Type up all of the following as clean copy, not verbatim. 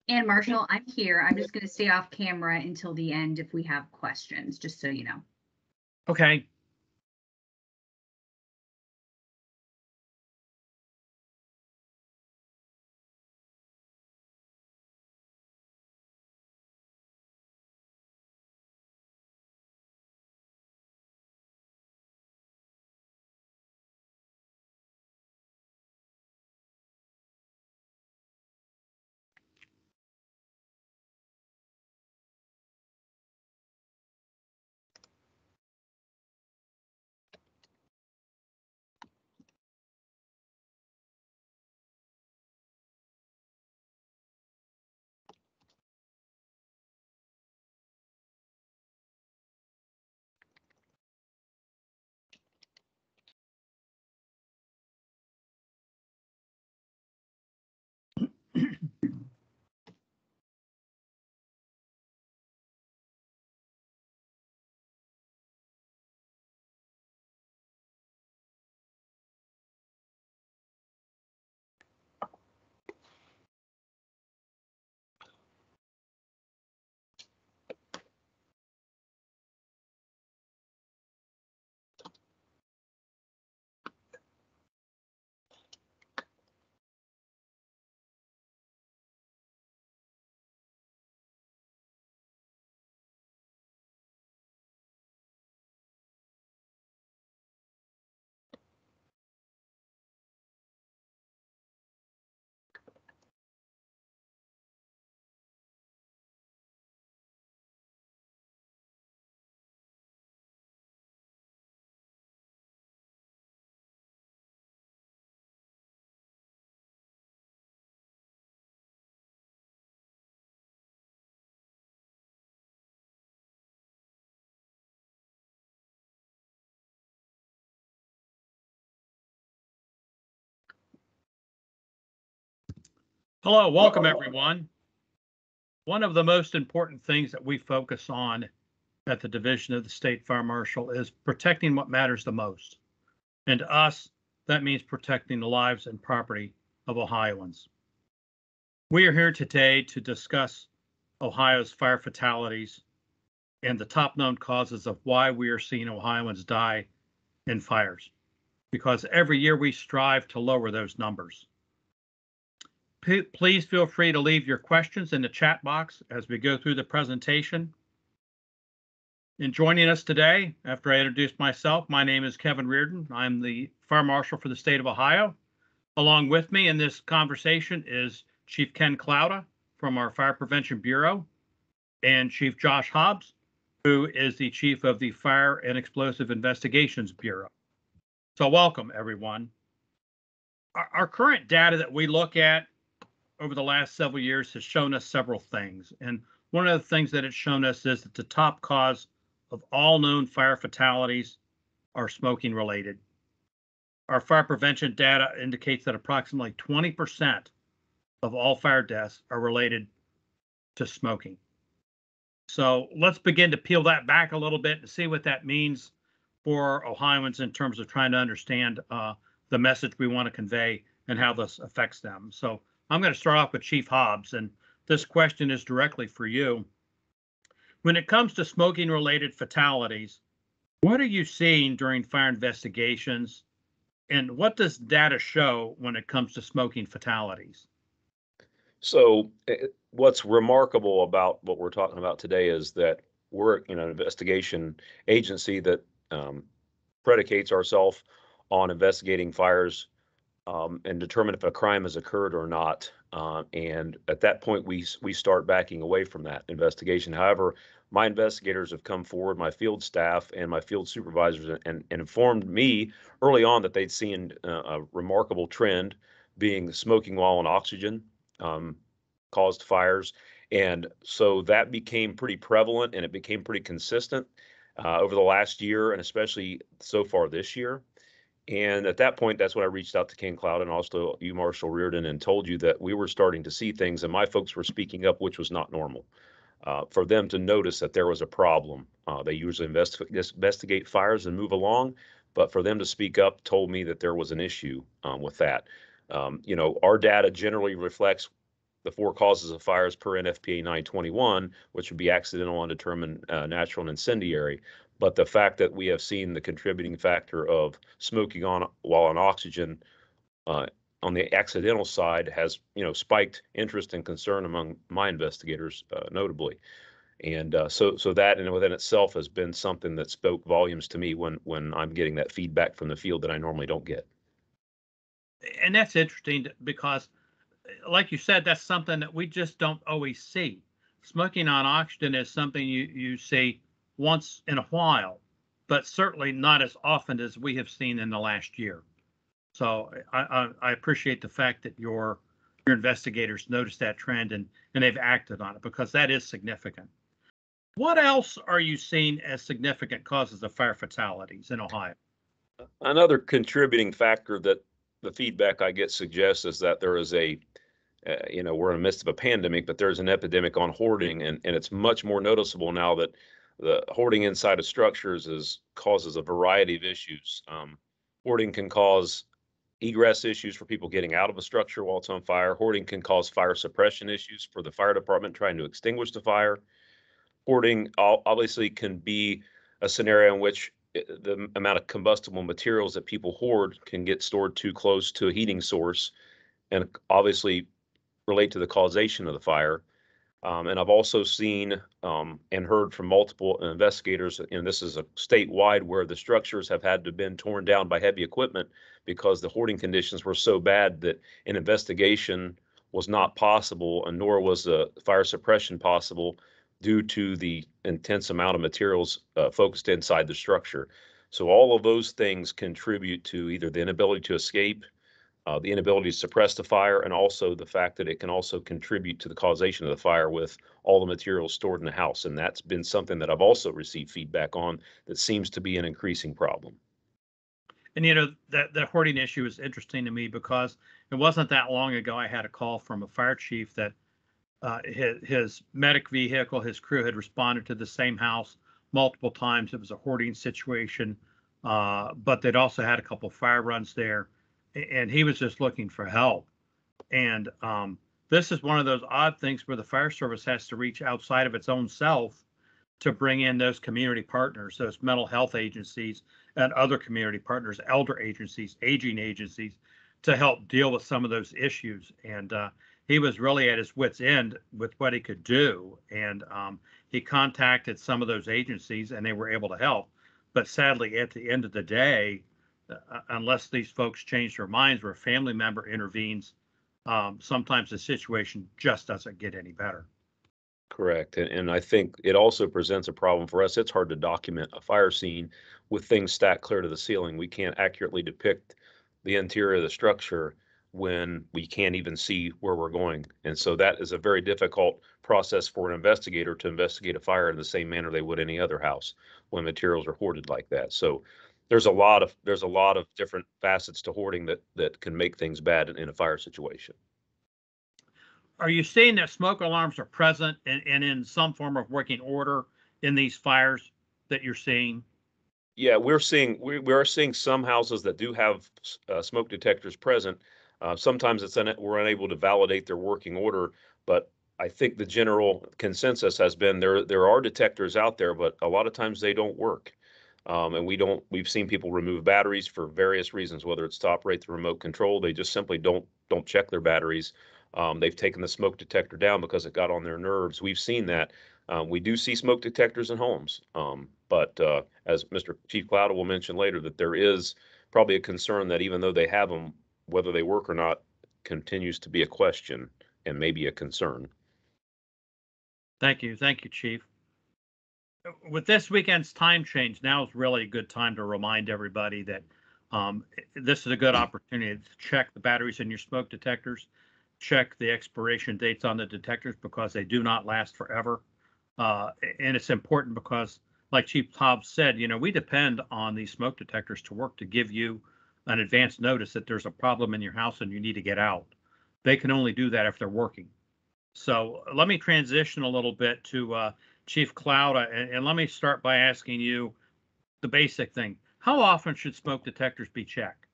And Marshall, I'm here. I'm just going to stay off camera until the end if we have questions, just so you know. Okay. Hello, welcome everyone. One of the most important things that we focus on at the Division of the State Fire Marshal is protecting what matters the most. And to us, that means protecting the lives and property of Ohioans. We are here today to discuss Ohio's fire fatalities and the top known causes of why we are seeing Ohioans die in fires, because every year we strive to lower those numbers. Please feel free to leave your questions in the chat box as we go through the presentation. In joining us today, after I introduce myself, my name is Kevin Reardon. I'm the Fire Marshal for the state of Ohio. Along with me in this conversation is Chief Ken Clouda from our Fire Prevention Bureau and Chief Josh Hobbs, who is the Chief of the Fire and Explosive Investigations Bureau. So welcome, everyone. Our current data that we look at over the last several years has shown us several things. And one of the things that it's shown us is that the top cause of all known fire fatalities are smoking related. Our fire prevention data indicates that approximately 20% of all fire deaths are related to smoking. So let's begin to peel that back a little bit and see what that means for Ohioans in terms of trying to understand the message we want to convey and how this affects them. So I'm going to start off with Chief Hobbs, and this question is directly for you. When it comes to smoking related fatalities, what are you seeing during fire investigations, and what does data show when it comes to smoking fatalities? So, what's remarkable about what we're talking about today is that we're, an investigation agency that predicates ourselves on investigating fires and determine if a crime has occurred or not. And at that point, we start backing away from that investigation. However, my investigators have come forward, my field staff and my field supervisors, and informed me early on that they'd seen a remarkable trend, being smoking while on oxygen caused fires. And so that became pretty prevalent and it became pretty consistent over the last year, and especially so far this year. And at that point, that's when I reached out to Ken Cloud and also you, Marshal Reardon, and told you that we were starting to see things, and my folks were speaking up, which was not normal. For them to notice that there was a problem, they usually investigate fires and move along, but for them to speak up told me that there was an issue with that. Our data generally reflects the 4 causes of fires per NFPA 921, which would be accidental, undetermined, natural, and incendiary. But the fact that we have seen the contributing factor of smoking on while on oxygen on the accidental side has, spiked interest and concern among my investigators, notably. And so that in within itself has been something that spoke volumes to me when I'm getting that feedback from the field that I normally don't get. And that's interesting because, like you said, that's something that we just don't always see. Smoking on oxygen is something you see once in a while, but certainly not as often as we have seen in the last year. So I appreciate the fact that your investigators noticed that trend and they've acted on it, because that is significant. What else are you seeing as significant causes of fire fatalities in Ohio? Another contributing factor that the feedback I get suggests is that there is we're in the midst of a pandemic, but there's an epidemic on hoarding, and it's much more noticeable now that the hoarding inside of structures causes a variety of issues. Hoarding can cause egress issues for people getting out of a structure while it's on fire. Hoarding can cause fire suppression issues for the fire department trying to extinguish the fire. Hoarding obviously can be a scenario in which the amount of combustible materials that people hoard can get stored too close to a heating source and obviously relate to the causation of the fire. And I've also seen and heard from multiple investigators, and this is a statewide, where the structures have had to been torn down by heavy equipment because the hoarding conditions were so bad that an investigation was not possible, and nor was the fire suppression possible due to the intense amount of materials focused inside the structure. So all of those things contribute to either the inability to escape, the inability to suppress the fire, and also the fact that it can also contribute to the causation of the fire with all the materials stored in the house. And that's been something that I've also received feedback on that seems to be an increasing problem. And that the hoarding issue is interesting to me because it wasn't that long ago I had a call from a fire chief that his medic vehicle, his crew had responded to the same house multiple times. It was a hoarding situation, but they'd also had a couple fire runs there, and he was just looking for help. And this is one of those odd things where the fire service has to reach outside of its own self to bring in those community partners, those mental health agencies and other community partners, elder agencies, aging agencies, to help deal with some of those issues. And he was really at his wit's end with what he could do. And he contacted some of those agencies and they were able to help. But sadly, at the end of the day, unless these folks change their minds or a family member intervenes, sometimes the situation just doesn't get any better. Correct. And I think it also presents a problem for us. It's hard to document a fire scene with things stacked clear to the ceiling. We can't accurately depict the interior of the structure when we can't even see where we're going. And so that is a very difficult process for an investigator to investigate a fire in the same manner they would any other house when materials are hoarded like that. So there's a lot of different facets to hoarding that can make things bad in a fire situation. Are you seeing that smoke alarms are present and in some form of working order in these fires that you're seeing? Yeah, we are seeing some houses that do have smoke detectors present. Sometimes we're unable to validate their working order, but I think the general consensus has been there are detectors out there, but a lot of times they don't work. And we've seen people remove batteries for various reasons, whether it's to operate the remote control. They just simply don't check their batteries. They've taken the smoke detector down because it got on their nerves. We've seen that. We do see smoke detectors in homes, but as Mr. Chief Clouda will mention later, that there is probably a concern that even though they have them, whether they work or not continues to be a question and maybe a concern. Thank you, Chief. With this weekend's time change, now is really a good time to remind everybody that this is a good opportunity to check the batteries in your smoke detectors, check the expiration dates on the detectors because they do not last forever. And it's important because, like Chief Hobbs said, we depend on these smoke detectors to work to give you an advance notice that there's a problem in your house and you need to get out. They can only do that if they're working. So let me transition a little bit to Chief Clouda, and let me start by asking you the basic thing. How often should smoke detectors be checked?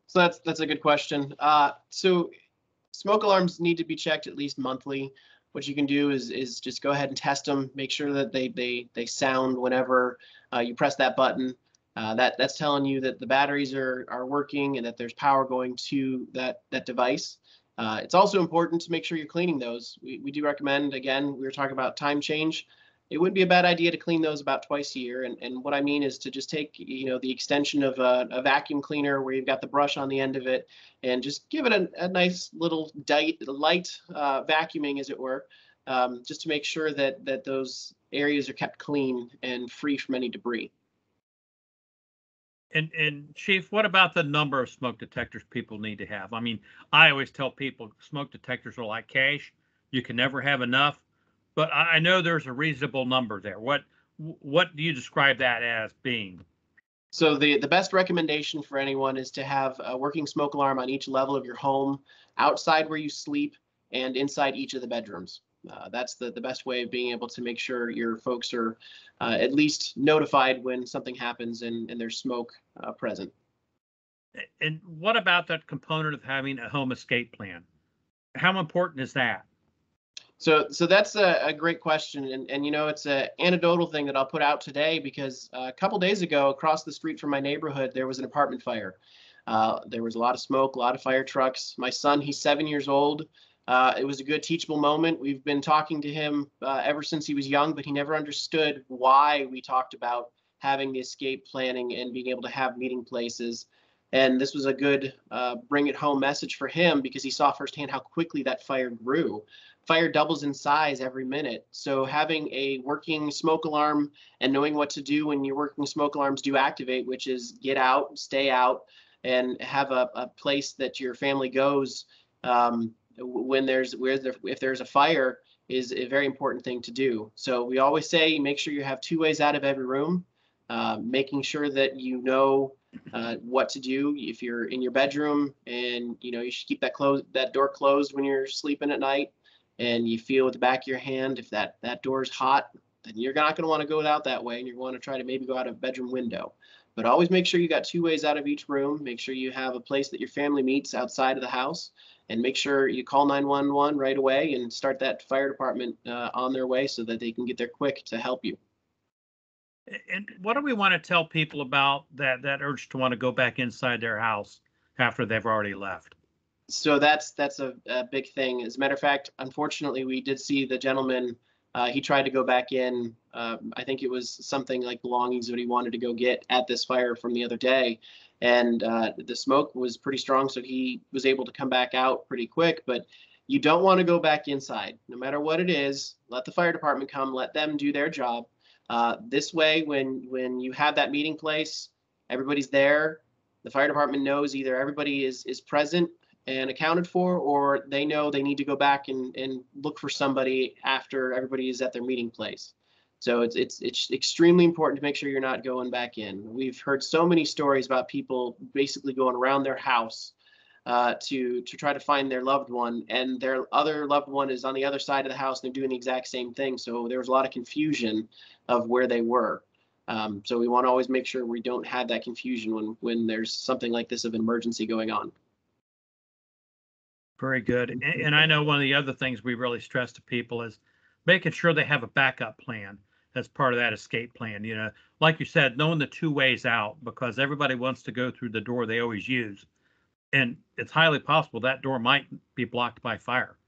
So that's a good question. So Smoke alarms need to be checked at least monthly. What you can do is just go ahead and test them. Make sure that they sound whenever you press that button. That's telling you that the batteries are working and that there's power going to that device. It's also important to make sure you're cleaning those. We do recommend, again, we were talking about time change. It wouldn't be a bad idea to clean those about twice a year. And what I mean is to just take, the extension of a vacuum cleaner where you've got the brush on the end of it and just give it a nice little light vacuuming, as it were, just to make sure that those areas are kept clean and free from any debris. And Chief, what about the number of smoke detectors people need to have? I mean, I always tell people smoke detectors are like cash. You can never have enough, but I know there's a reasonable number there. What do you describe that as being? So the best recommendation for anyone is to have a working smoke alarm on each level of your home, outside where you sleep, and inside each of the bedrooms. That's the best way of being able to make sure your folks are at least notified when something happens and there's smoke present. And what about that component of having a home escape plan? How important is that? So that's a great question, and it's an anecdotal thing that I'll put out today because a couple days ago, across the street from my neighborhood, there was an apartment fire. There was a lot of smoke, a lot of fire trucks. My son, he's 7 years old. It was a good teachable moment. We've been talking to him ever since he was young, but he never understood why we talked about having the escape planning and being able to have meeting places. And this was a good bring it home message for him because he saw firsthand how quickly that fire grew. Fire doubles in size every minute. So having a working smoke alarm and knowing what to do when your working smoke alarms do activate, which is get out, stay out, and have a place that your family goes if there's a fire, is a very important thing to do. So we always say make sure you have 2 ways out of every room, making sure that you know what to do if you're in your bedroom, and you should keep that door closed when you're sleeping at night, and you feel with the back of your hand if that door is hot, then you're not going to want to go out that way, and you're going to try to maybe go out a bedroom window. But always make sure you got 2 ways out of each room. Make sure you have a place that your family meets outside of the house, and make sure you call 911 right away and start that fire department on their way so that they can get there quick to help you. And what do we want to tell people about that urge to want to go back inside their house after they've already left? So that's a big thing. As a matter of fact, unfortunately, we did see the gentleman. He tried to go back in. I think it was something like belongings that he wanted to go get at this fire from the other day. And the smoke was pretty strong, so he was able to come back out pretty quick. But you don't want to go back inside. No matter what it is, let the fire department come, let them do their job. This way, when you have that meeting place, everybody's there. The fire department knows either everybody is present and accounted for, or they know they need to go back and look for somebody after everybody is at their meeting place. So it's extremely important to make sure you're not going back in. We've heard so many stories about people basically going around their house to try to find their loved one, and their other loved one is on the other side of the house and they're doing the exact same thing. So there was a lot of confusion of where they were. So we want to always make sure we don't have that confusion when there's something like this of an emergency going on. Very good. And I know one of the other things we really stress to people is making sure they have a backup plan as part of that escape plan. Like you said, knowing the 2 ways out, because everybody wants to go through the door they always use. And it's highly possible that door might be blocked by fire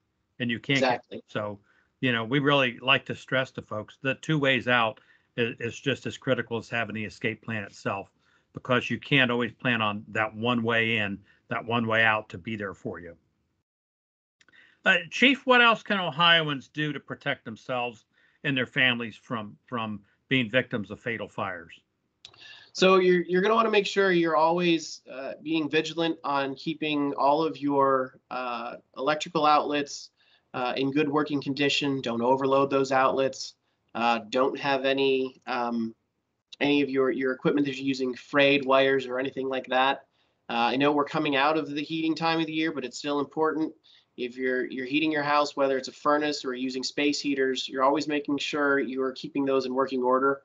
and you can't Exactly. So, we really like to stress to folks that 2 ways out is just as critical as having the escape plan itself, because you can't always plan on that 1 way in, that 1 way out to be there for you. Chief, what else can Ohioans do to protect themselves and their families from being victims of fatal fires? So you're going to want to make sure you're always being vigilant on keeping all of your electrical outlets in good working condition. Don't overload those outlets. Don't have any of your equipment that you're using frayed wires or anything like that. I know we're coming out of the heating time of the year, but it's still important. If you're heating your house, whether it's a furnace or using space heaters, you're always making sure you're keeping those in working order.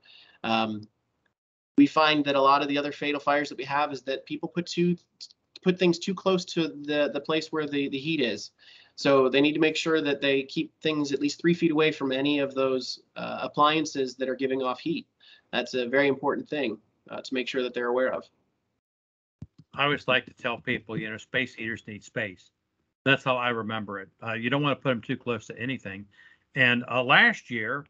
We find that a lot of the other fatal fires that we have is that people put put things too close to the place where the heat is. So they need to make sure that they keep things at least 3 feet away from any of those appliances that are giving off heat. That's a very important thing to make sure that they're aware of. I always like to tell people, you know, space heaters need space. That's how I remember it. You don't want to put them too close to anything. And last year,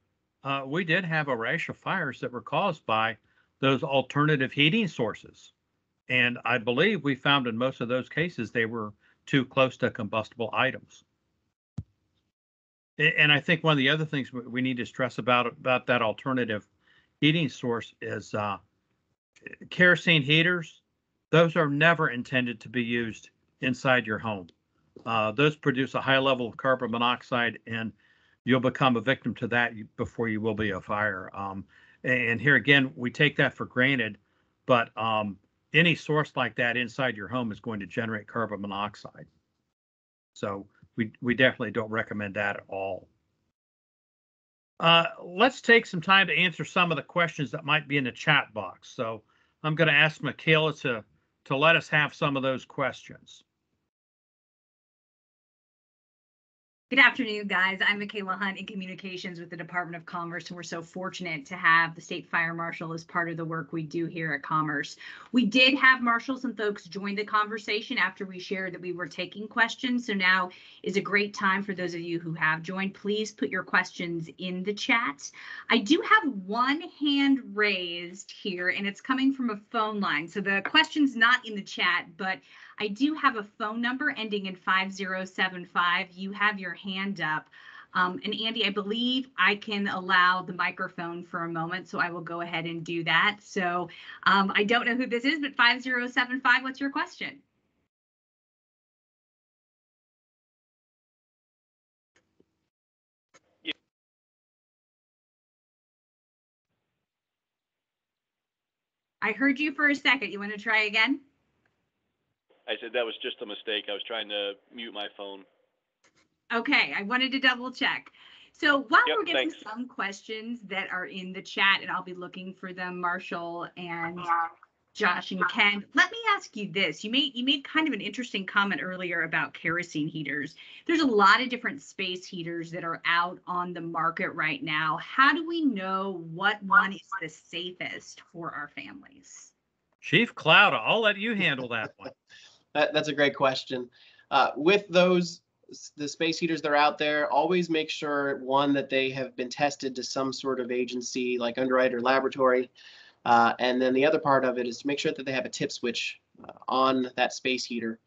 we did have a rash of fires that were caused by those alternative heating sources. And I believe we found in most of those cases, they were too close to combustible items. And I think one of the other things we need to stress about that alternative heating source is kerosene heaters. Those are never intended to be used inside your home. Those produce a high level of carbon monoxide, and you'll become a victim to that before you will be a fire. And here again, we take that for granted, but any source like that inside your home is going to generate carbon monoxide. So we definitely don't recommend that at all. Let's take some time to answer some of the questions that might be in the chat box. So I'm going to ask Michaela to let us have some of those questions. Good afternoon, guys. I'm Michaela Hunt in communications with the Department of Commerce, and we're so fortunate to have the State Fire Marshal as part of the work we do here at Commerce. We did have marshals and folks join the conversation after we shared that we were taking questions, so now is a great time for those of you who have joined. Please put your questions in the chat. I do have one hand raised here, and it's coming from a phone line, so the question's not in the chat, but I do have a phone number ending in 5075. You have your hand up. And Andy, I believe I can allow the microphone for a moment, so I will go ahead and do that. So I don't know who this is, but 5075, what's your question? I heard you for a second. You want to try again? I said that was just a mistake. I was trying to mute my phone. Okay, I wanted to double check. So while Yep, we're getting thanks. some questions that are in the chat, and I'll be looking for them, Marshall and Josh and Ken, let me ask you this. You made kind of an interesting comment earlier about kerosene heaters. There's a lot of different space heaters that are out on the market right now. How do we know what one is the safest for our families? Chief Cloud, I'll let you handle that one. That's a great question. With those, the space heaters that are out there, always make sure, one, that they have been tested to some sort of agency like Underwriter Laboratory. And then the other part of it is to make sure that they have a tip switch on that space heater.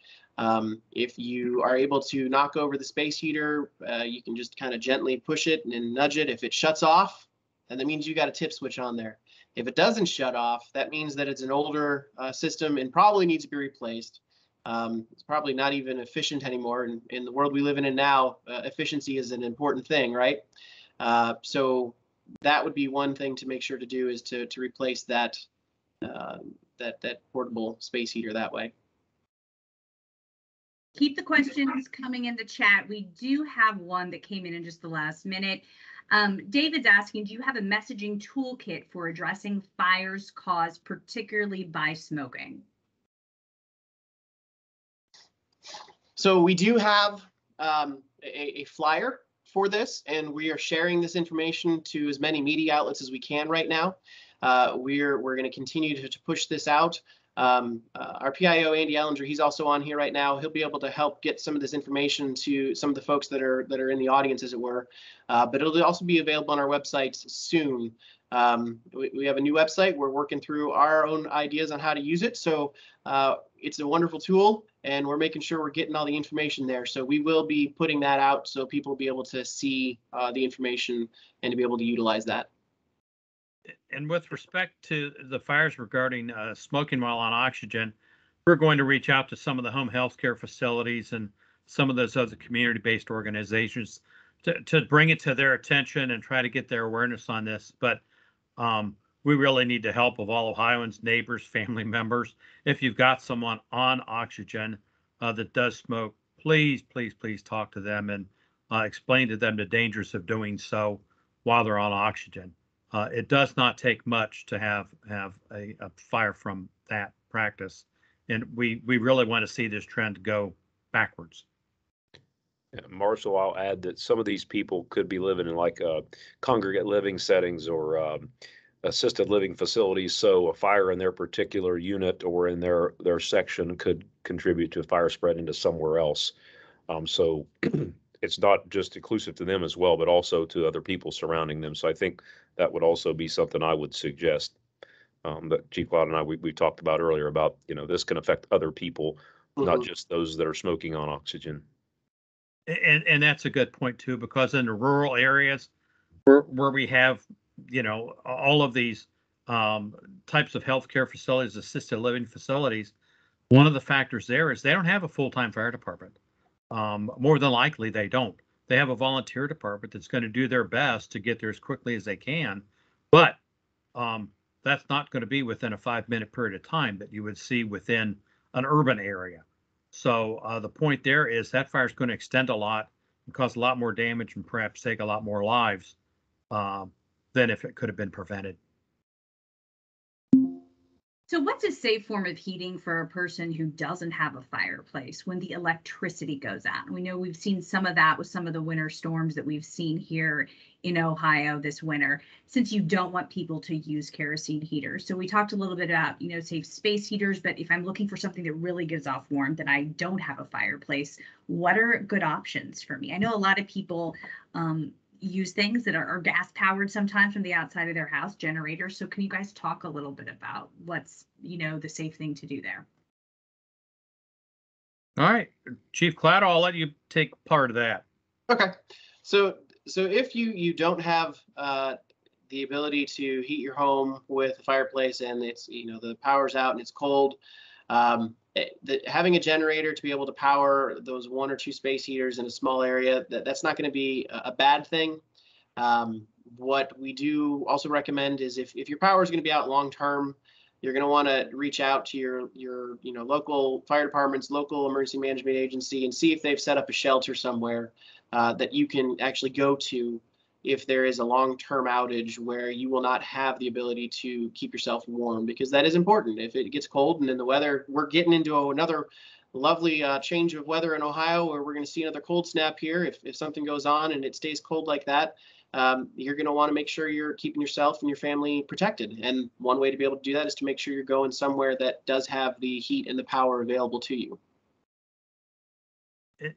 If you are able to knock over the space heater, you can just kind of gently push it and nudge it. If it shuts off, then that means you got a tip switch on there. If it doesn't shut off, that means that it's an older system and probably needs to be replaced. It's probably not even efficient anymore. In the world we live in now, efficiency is an important thing, right? So that would be one thing to make sure to do, is to replace that that portable space heater that way. Keep the questions coming in the chat. We do have one that came in just the last minute. David's asking, do you have a messaging toolkit for addressing fires caused particularly by smoking? So we do have a flyer for this, and we are sharing this information to as many media outlets as we can right now. We're going to continue to push this out. Our PIO, Andy Ellinger, he's also on here right now. He'll be able to help get some of this information to some of the folks that are in the audience, as it were. But it'll also be available on our website soon. We have a new website. We're working through our own ideas on how to use it. So it's a wonderful tool, and we're making sure we're getting all the information there. So we will be putting that out so people will be able to see the information and to be able to utilize that. And with respect to the fires regarding smoking while on oxygen, we're going to reach out to some of the home health care facilities and some of those other community-based organizations to bring it to their attention and try to get their awareness on this. But we really need the help of all Ohioans, neighbors, family members. If you've got someone on oxygen that does smoke, please, please, please talk to them and explain to them the dangers of doing so while they're on oxygen. It does not take much to have a fire from that practice. And we really want to see this trend go backwards. Yeah, Marshall, I'll add that some of these people could be living in like congregate living settings or assisted living facilities. So a fire in their particular unit or in their section could contribute to a fire spread into somewhere else. So it's not just inclusive to them as well, but also to other people surrounding them. So I think that would also be something I would suggest. That Chief Cloud and I, we talked about earlier about, this can affect other people, not just those that are smoking on oxygen. And that's a good point too, because in the rural areas where we have, all of these types of healthcare facilities, assisted living facilities, one of the factors there is they don't have a full-time fire department. More than likely, they don't. They have a volunteer department that's going to do their best to get there as quickly as they can, but that's not going to be within a 5-minute period of time that you would see within an urban area. So the point there is that fire is going to extend a lot and cause a lot more damage and perhaps take a lot more lives than if it could have been prevented. So what's a safe form of heating for a person who doesn't have a fireplace when the electricity goes out? We know we've seen some of that with some of the winter storms that we've seen here in Ohio this winter, since you don't want people to use kerosene heaters. So we talked a little bit about, safe space heaters, but if I'm looking for something that really gives off warmth and I don't have a fireplace, what are good options for me? I know a lot of people use things that are gas powered sometimes from the outside of their house, generators. So can you guys talk a little bit about what's, the safe thing to do there? All right, Chief Cloud, I'll let you take part of that. Okay. So if you don't have the ability to heat your home with a fireplace and it's, the power's out and it's cold, having a generator to be able to power those 1 or 2 space heaters in a small area, that's not going to be a bad thing. What we do also recommend is if your power is going to be out long term, you're going to want to reach out to your local fire departments, local emergency management agency, and see if they've set up a shelter somewhere that you can actually go to if there is a long-term outage where you will not have the ability to keep yourself warm, because that is important. If it gets cold and in the weather, we're getting into another lovely change of weather in Ohio where we're going to see another cold snap here. If something goes on and it stays cold like that, you're going to want to make sure you're keeping yourself and your family protected. And one way to be able to do that is to make sure you're going somewhere that does have the heat and the power available to you.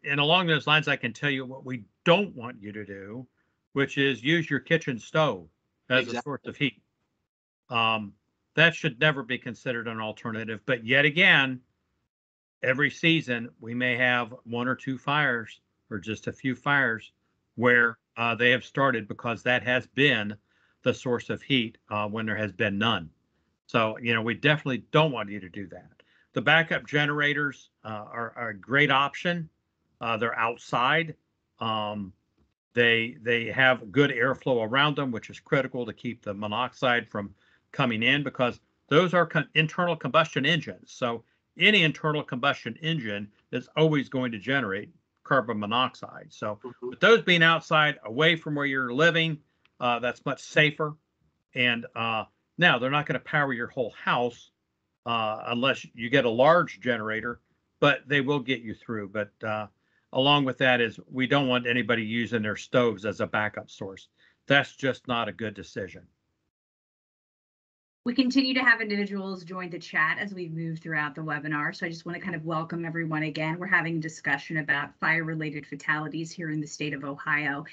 And along those lines, I can tell you what we don't want you to do, which is use your kitchen stove as a source of heat. That should never be considered an alternative. But yet again, every season we may have 1 or 2 fires or just a few fires where they have started because that has been the source of heat when there has been none. So, we definitely don't want you to do that. The backup generators are a great option. They're outside. They have good airflow around them, which is critical to keep the monoxide from coming in, because those are internal combustion engines. So any internal combustion engine is always going to generate carbon monoxide. So with those being outside, away from where you're living, that's much safer. And now they're not going to power your whole house unless you get a large generator, but they will get you through. But along with that is we don't want anybody using their stoves as a backup source. That's just not a good decision. We continue to have individuals join the chat as we move throughout the webinar. So I just want to kind of welcome everyone again. We're having a discussion about fire-related fatalities here in the state of Ohio.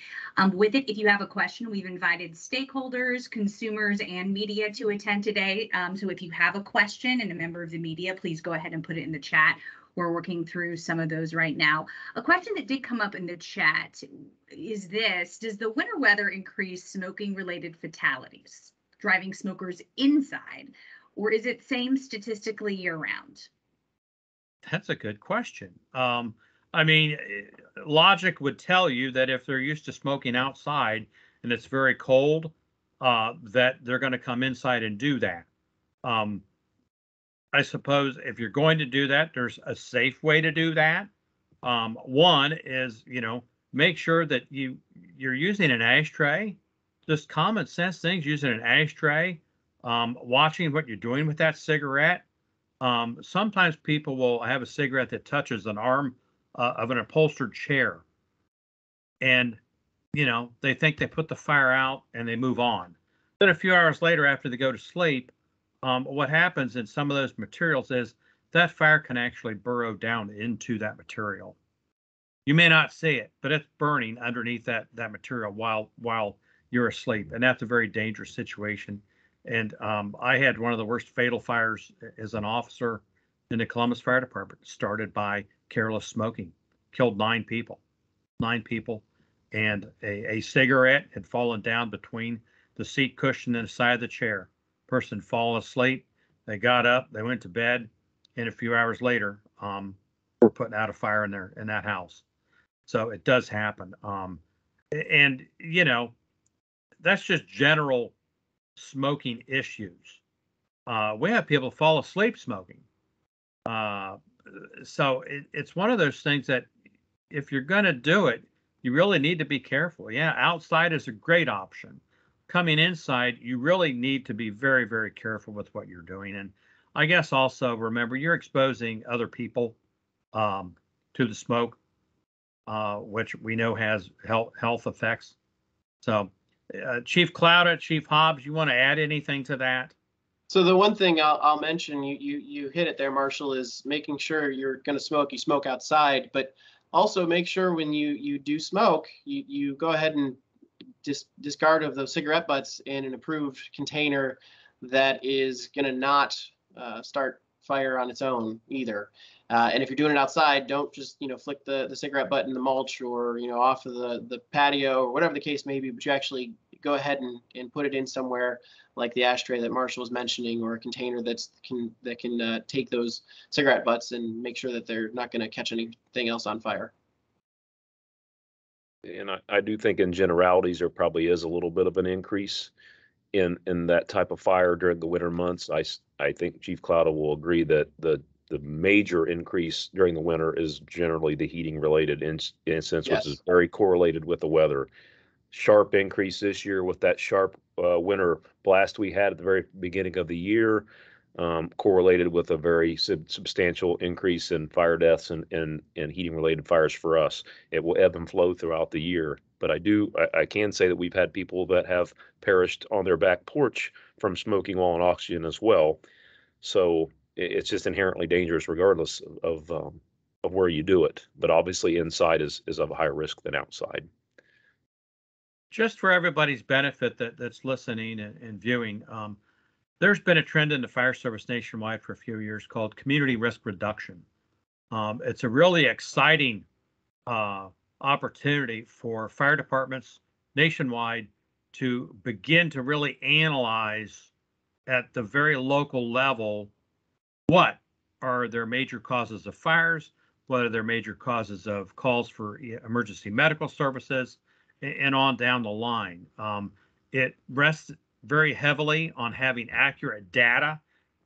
With it, if you have a question, we've invited stakeholders, consumers, and media to attend today. So if you have a question and a member of the media, please go ahead and put it in the chat. We're working through some of those right now. A question that did come up in the chat is this: does the winter weather increase smoking-related fatalities, driving smokers inside, or is it same statistically year-round? That's a good question. I mean, logic would tell you that if they're used to smoking outside and it's very cold, that they're going to come inside and do that. I suppose if you're going to do that, there's a safe way to do that. One is, make sure that you're using an ashtray. Just common sense things, using an ashtray, watching what you're doing with that cigarette. Sometimes people will have a cigarette that touches an arm of an upholstered chair, and they think they put the fire out and they move on. Then a few hours later, after they go to sleep, what happens in some of those materials is that fire can actually burrow down into that material. You may not see it, but it's burning underneath that material while you're asleep, and that's a very dangerous situation. And I had one of the worst fatal fires as an officer in the Columbus Fire Department, started by careless smoking, killed 9 people, and a cigarette had fallen down between the seat cushion and the side of the chair. Person fallen asleep. They got up, they went to bed, and a few hours later, we're putting out a fire in that house. So it does happen. And that's just general smoking issues. We have people fall asleep smoking. So it's one of those things that if you're going to do it, you really need to be careful. Yeah, outside is a great option. Coming inside, you really need to be very, very careful with what you're doing. And I guess also remember, you're exposing other people to the smoke, which we know has health effects. So, Chief Clouda, Chief Hobbs, you want to add anything to that? So the one thing I'll mention, you hit it there, Marshall, is making sure you're going to smoke, you smoke outside, but also make sure when you do smoke, you go ahead and discard of those cigarette butts in an approved container that is going to not start fire on its own either. And if you're doing it outside, don't just flick the cigarette butt in the mulch or off of the patio or whatever the case may be, but you actually go ahead and put it in somewhere like the ashtray that Marshall was mentioning, or a container that can take those cigarette butts and make sure that they're not going to catch anything else on fire. And I do think in generalities there probably is a little bit of an increase in that type of fire during the winter months. I think Chief Clouda will agree that the major increase during the winter is generally the heating related incidents, Yes. which is very correlated with the weather. Sharp increase this year with that sharp winter blast we had at the very beginning of the year, correlated with a very substantial increase in fire deaths and heating related fires for us. It will ebb and flow throughout the year, but I can say that we've had people that have perished on their back porch from smoking while on oxygen as well. So it's just inherently dangerous regardless of where you do it. But obviously inside is of a higher risk than outside. Just for everybody's benefit that's listening and viewing, there's been a trend in the fire service nationwide for a few years called community risk reduction. It's a really exciting opportunity for fire departments nationwide to begin to really analyze at the very local level what are their major causes of fires, what are their major causes of calls for emergency medical services, and on down the line. It rests very heavily on having accurate data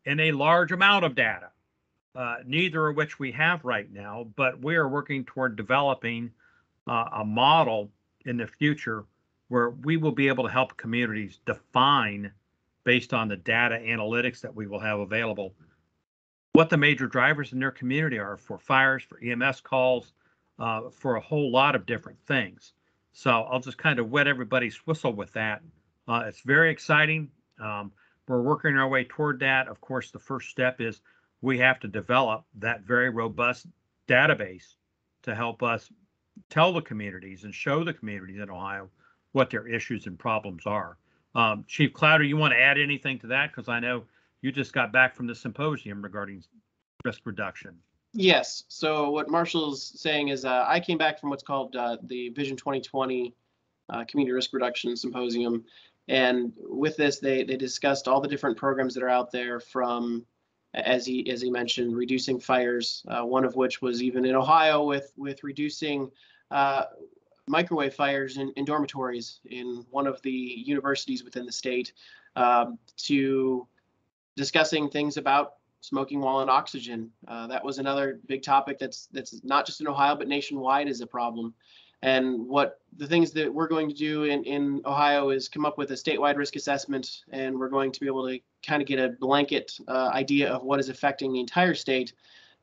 and a large amount of data, neither of which we have right now, but we are working toward developing a model in the future where we will be able to help communities define, based on the data analytics that we will have available, what the major drivers in their community are for fires, for EMS calls, for a whole lot of different things. So I'll just kind of wet everybody's whistle with that. It's very exciting. We're working our way toward that. Of course, the first step is we have to develop that very robust database to help us tell the communities and show the communities in Ohio what their issues and problems are. Chief Clouda, you want to add anything to that? Because I know you just got back from the symposium regarding risk reduction. Yes. So what Marshall's saying is I came back from what's called the Vision 2020 Community Risk Reduction Symposium. And with this, they discussed all the different programs that are out there, from, as he mentioned, reducing fires, one of which was even in Ohio with reducing microwave fires in dormitories in one of the universities within the state, to discussing things about smoking while on oxygen. That was another big topic that's not just in Ohio, but nationwide is a problem. And what the things that we're going to do in Ohio is come up with a statewide risk assessment, and we're going to be able to kind of get a blanket idea of what is affecting the entire state.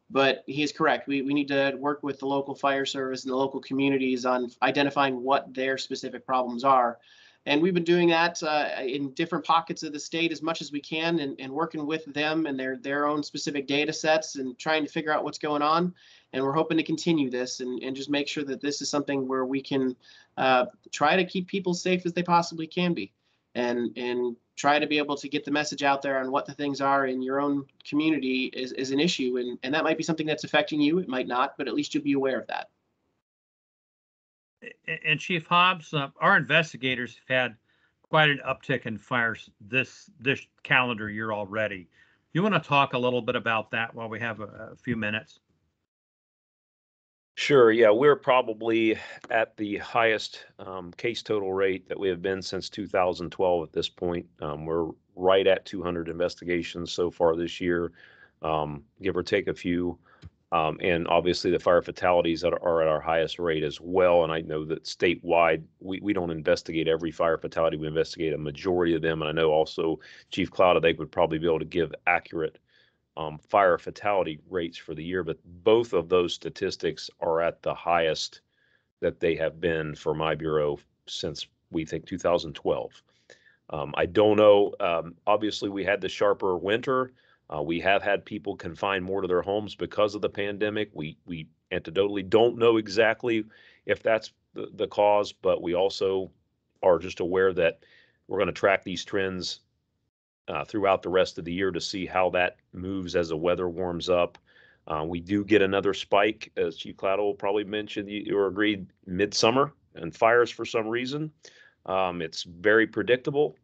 But he is correct. We need to work with the local fire service and the local communities on identifying what their specific problems are. And we've been doing that in different pockets of the state as much as we can, and working with them and their own specific data sets and trying to figure out what's going on. And we're hoping to continue this and just make sure that this is something where we can try to keep people safe as they possibly can be, and try to be able to get the message out there on what the things are in your own community is an issue. And that might be something that's affecting you. It might not, but at least you'll be aware of that. And Chief Hobbs, our investigators have had quite an uptick in fires this calendar year already. You want to talk a little bit about that while we have a few minutes? Sure. Yeah, we're probably at the highest case total rate that we have been since 2012 at this point. We're right at 200 investigations so far this year, give or take a few. And obviously the fire fatalities are at our highest rate as well. And I know that statewide, we don't investigate every fire fatality. We investigate a majority of them. And I know also Chief Clouda, they would probably be able to give accurate fire fatality rates for the year, but both of those statistics are at the highest that they have been for my bureau since, we think, 2012. I don't know. Obviously, we had the sharper winter. We have had people confined more to their homes because of the pandemic. We anecdotally don't know exactly if that's the cause, but we also are just aware that we're going to track these trends throughout the rest of the year to see how that moves as the weather warms up. We do get another spike, as Chief Clouda will probably mention, you agreed, midsummer and fires for some reason. It's very predictable.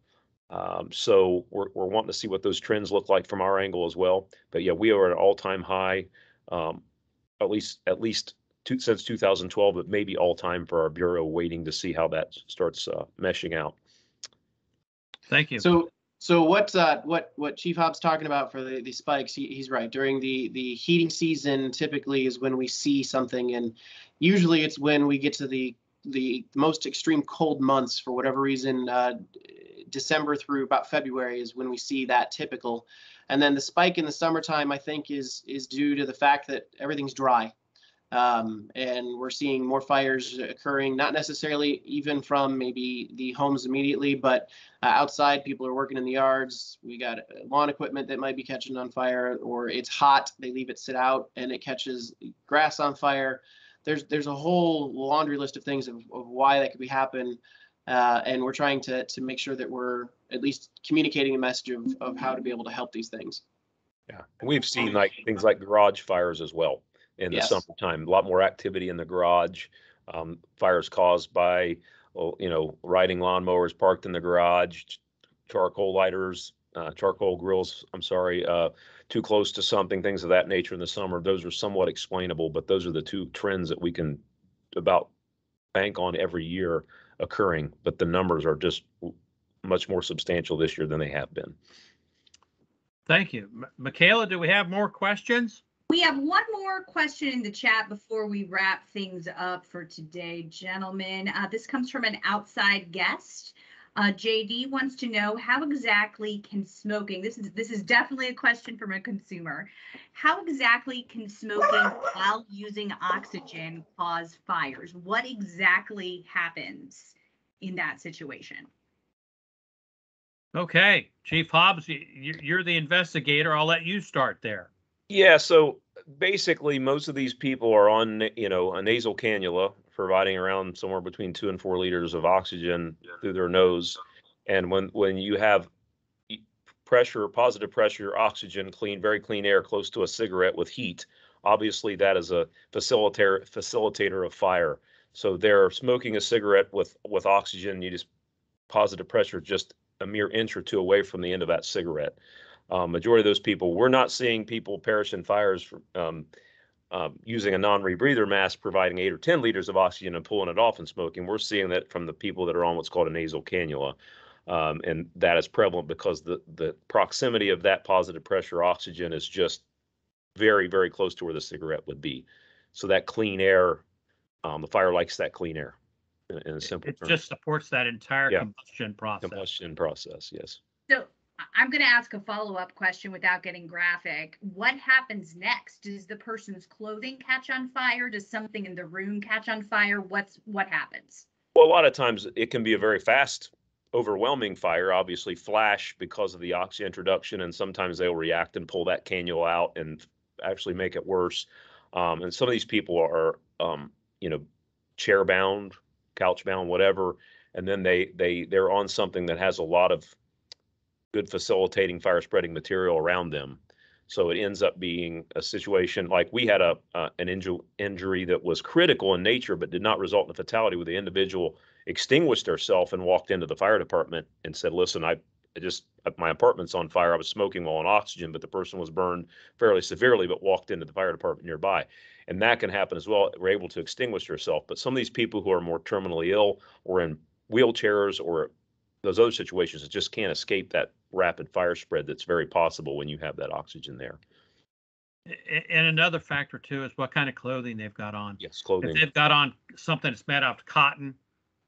So we're wanting to see what those trends look like from our angle as well. But yeah, we are at an all-time high, at least since 2012, but maybe all-time for our bureau, waiting to see how that starts meshing out. Thank you. So what Chief Hobbs talking about for the spikes, he's right. During the heating season, typically is when we see something, and usually it's when we get to the most extreme cold months for whatever reason. December through about February is when we see that typical, and then the spike in the summertime, I think, is due to the fact that everything's dry. And we're seeing more fires occurring, not necessarily even from maybe the homes immediately, but outside. People are working in the yards. We got lawn equipment that might be catching on fire, or it's hot. They leave it sit out and it catches grass on fire. There's a whole laundry list of things of why that could be happen. And we're trying to make sure that we're at least communicating a message of how to be able to help these things. Yeah, and we've seen things like garage fires as well. In the summertime, a lot more activity in the garage. Fires caused by, riding lawnmowers parked in the garage, charcoal lighters, charcoal grills, too close to something, things of that nature in the summer. Those are somewhat explainable, but those are the two trends that we can about bank on every year occurring. But the numbers are just much more substantial this year than they have been. Thank you. Michaela, do we have more questions? We have one more question in the chat before we wrap things up for today, gentlemen. This comes from an outside guest. JD wants to know, how exactly can smoking, this is definitely a question from a consumer, how exactly can smoking while using oxygen cause fires? What exactly happens in that situation? Okay, Chief Hobbs, you're the investigator. I'll let you start there. Yeah, so basically most of these people are on, a nasal cannula, providing around somewhere between 2 and 4 liters of oxygen through their nose. And when you have positive pressure, oxygen, very clean air close to a cigarette with heat, obviously that is a facilitator of fire. So they're smoking a cigarette with oxygen, positive pressure just a mere inch or two away from the end of that cigarette. Majority of those people, we're not seeing people perish in fires using a non-rebreather mask, providing 8 or 10 liters of oxygen and pulling it off and smoking. We're seeing that from the people that are on what's called a nasal cannula. And that is prevalent because the proximity of that positive pressure oxygen is just very, very close to where the cigarette would be. So that clean air The fire likes that clean air. In a simple It term. just supports that entire Yeah. combustion process. Combustion process, yes. So I'm going to ask a follow-up question without getting graphic. What happens next? Does the person's clothing catch on fire? Does something in the room catch on fire? What happens? Well, a lot of times it can be a very fast, overwhelming fire, obviously flash because of the oxy introduction, and sometimes they'll react and pull that cannula out and actually make it worse. And some of these people are, chair bound, couch bound, whatever, and then they're on something that has a lot of good facilitating fire spreading material around them. So it ends up being a situation like we had an injury that was critical in nature, but did not result in a fatality, where the individual extinguished herself and walked into the fire department and said, listen, my apartment's on fire. I was smoking while on oxygen, but the person was burned fairly severely, but walked into the fire department nearby. And that can happen as well. We're able to extinguish herself. But some of these people who are more terminally ill or in wheelchairs or those other situations, it just can't escape that rapid fire spread that's very possible when you have that oxygen there. And another factor too is what kind of clothing they've got on. Yes, clothing. If they've got on something that's made out of cotton,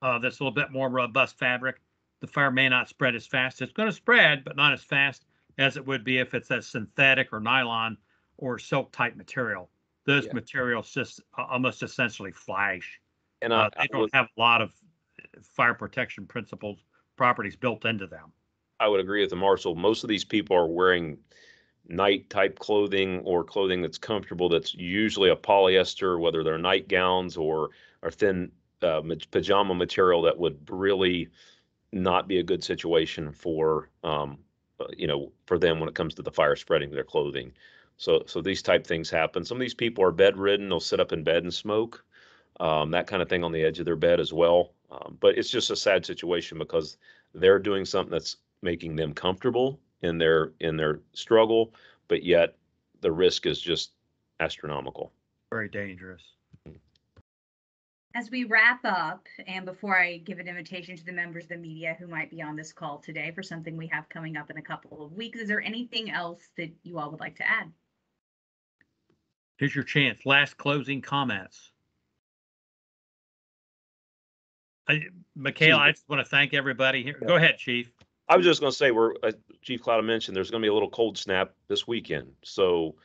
that's a little bit more robust fabric, the fire may not spread as fast. It's going to spread, but not as fast as it would be if it's a synthetic or nylon or silk type material. Those materials just almost essentially flash. And they don't have a lot of fire protection properties built into them. I would agree with the Marshal. Most of these people are wearing night type clothing or clothing that's comfortable, that's usually a polyester, whether they're nightgowns or thin pajama material, that would really not be a good situation for for them when it comes to the fire spreading their clothing. So these type things happen. Some of these people are bedridden. They'll sit up in bed and smoke, that kind of thing on the edge of their bed as well. But it's just a sad situation because they're doing something that's making them comfortable in their struggle, but yet the risk is just astronomical. Very dangerous. As we wrap up, and before I give an invitation to the members of the media who might be on this call today for something we have coming up in a couple of weeks, is there anything else that you all would like to add? Here's your chance. Last closing comments. Michaela, I just want to thank everybody here. Go ahead, Chief. I was just going to say, Chief Cloud mentioned there's going to be a little cold snap this weekend. So,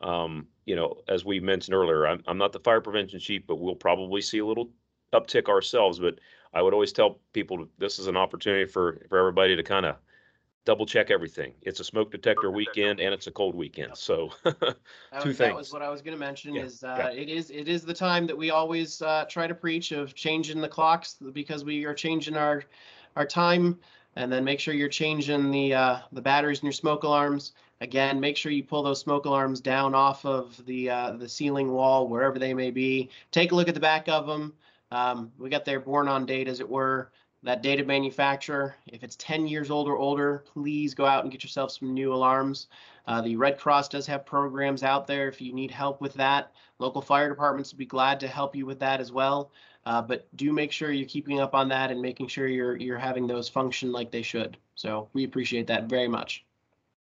as we mentioned earlier, I'm not the fire prevention chief, but we'll probably see a little uptick ourselves. But I would always tell people this is an opportunity for everybody to kind of double check everything. It's a smoke detector weekend and it's a cold weekend. So two things. That was what I was going to mention. It is the time that we always try to preach of changing the clocks, because we are changing our time. And then make sure you're changing the batteries in your smoke alarms. Again, make sure you pull those smoke alarms down off of the ceiling wall, wherever they may be. Take a look at the back of them. We got their born on date, as it were, that date of manufacturer. If it's 10 years old or older, please go out and get yourself some new alarms. The Red Cross does have programs out there if you need help with that. Local fire departments would be glad to help you with that as well. But do make sure you're keeping up on that and making sure you're having those function like they should. So we appreciate that very much.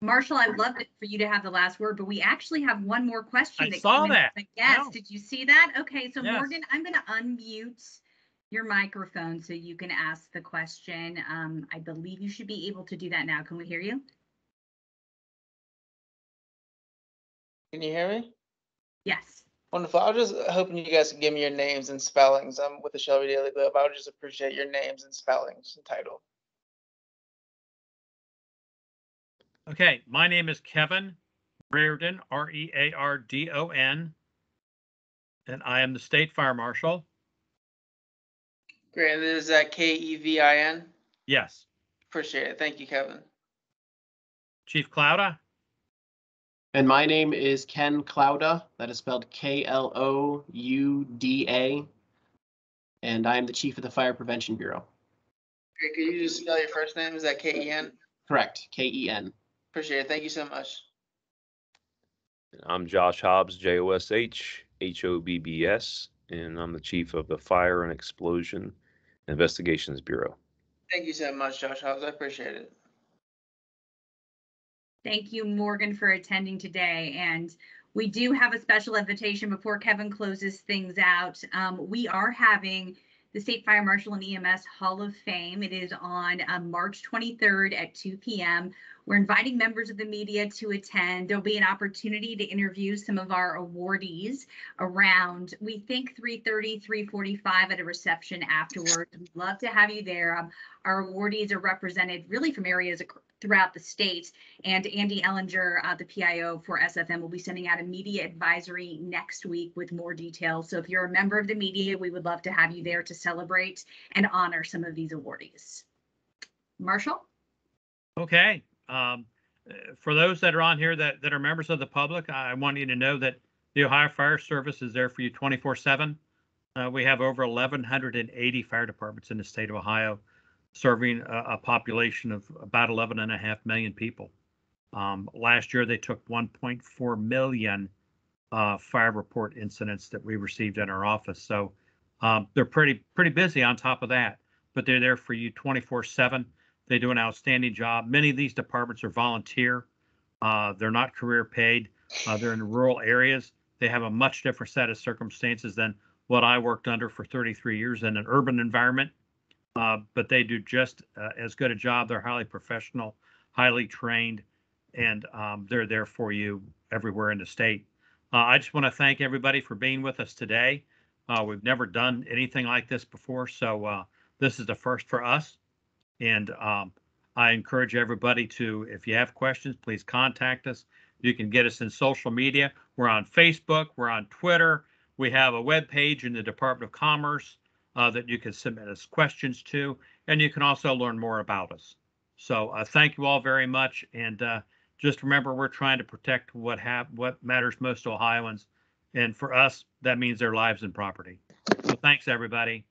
Marshall, I'd love it for you to have the last word, but we actually have one more question. I saw that. Yes, Wow. Did you see that? Okay, so Yes. Morgan, I'm going to unmute your microphone so you can ask the question. I believe you should be able to do that now. Can we hear you? Can you hear me? Yes. Wonderful. I was just hoping you guys could give me your names and spellings. I'm with the Shelby Daily Globe. I would just appreciate your names and spellings and title. Okay, my name is Kevin Reardon, Reardon, and I am the State Fire Marshal. Great. And is that Kevin? Yes. Appreciate it. Thank you, Kevin. Chief Clouda. And my name is Ken Clouda. That is spelled Klouda. And I am the chief of the Fire Prevention Bureau. Great. Could you just spell your first name? Is that Ken? Correct. Ken. Appreciate it. Thank you so much. I'm Josh Hobbs, Josh Hobbs, and I'm the chief of the Fire and Explosion Investigations Bureau. Thank you so much, Josh Hobbs. I appreciate it. Thank you, Morgan, for attending today. And We do have a special invitation before Kevin closes things out. We are having the State Fire Marshal and EMS Hall of Fame. It is on March 23rd at 2 p.m. We're inviting members of the media to attend. There'll be an opportunity to interview some of our awardees around, we think 3:30, 3:45 at a reception afterwards. We'd love to have you there. Our awardees are represented really from areas throughout the state. And Andy Ellinger, the PIO for SFM, will be sending out a media advisory next week with more details. So if you're a member of the media, we would love to have you there to celebrate and honor some of these awardees. Marshall? Okay. For those that are on here that are members of the public, I want you to know that the Ohio Fire Service is there for you 24/7. We have over 1,180 fire departments in the state of Ohio, serving a population of about 11.5 million people. Last year, they took 1.4 million fire report incidents that we received in our office. So they're pretty busy on top of that, but they're there for you 24/7. They do an outstanding job. Many of these departments are volunteer. They're not career paid. They're in rural areas. They have a much different set of circumstances than what I worked under for 33 years in an urban environment. But they do just as good a job. They're highly professional, highly trained, and they're there for you everywhere in the state. I just want to thank everybody for being with us today. We've never done anything like this before, so this is the first for us. And I encourage everybody to, if you have questions, please contact us. You can get us in social media. We're on Facebook. We're on Twitter. We have a web page in the Department of Commerce that you can submit us questions to, and you can also learn more about us. So thank you all very much. And just remember, we're trying to protect what matters most to Ohioans. And for us, that means their lives and property. So thanks, everybody.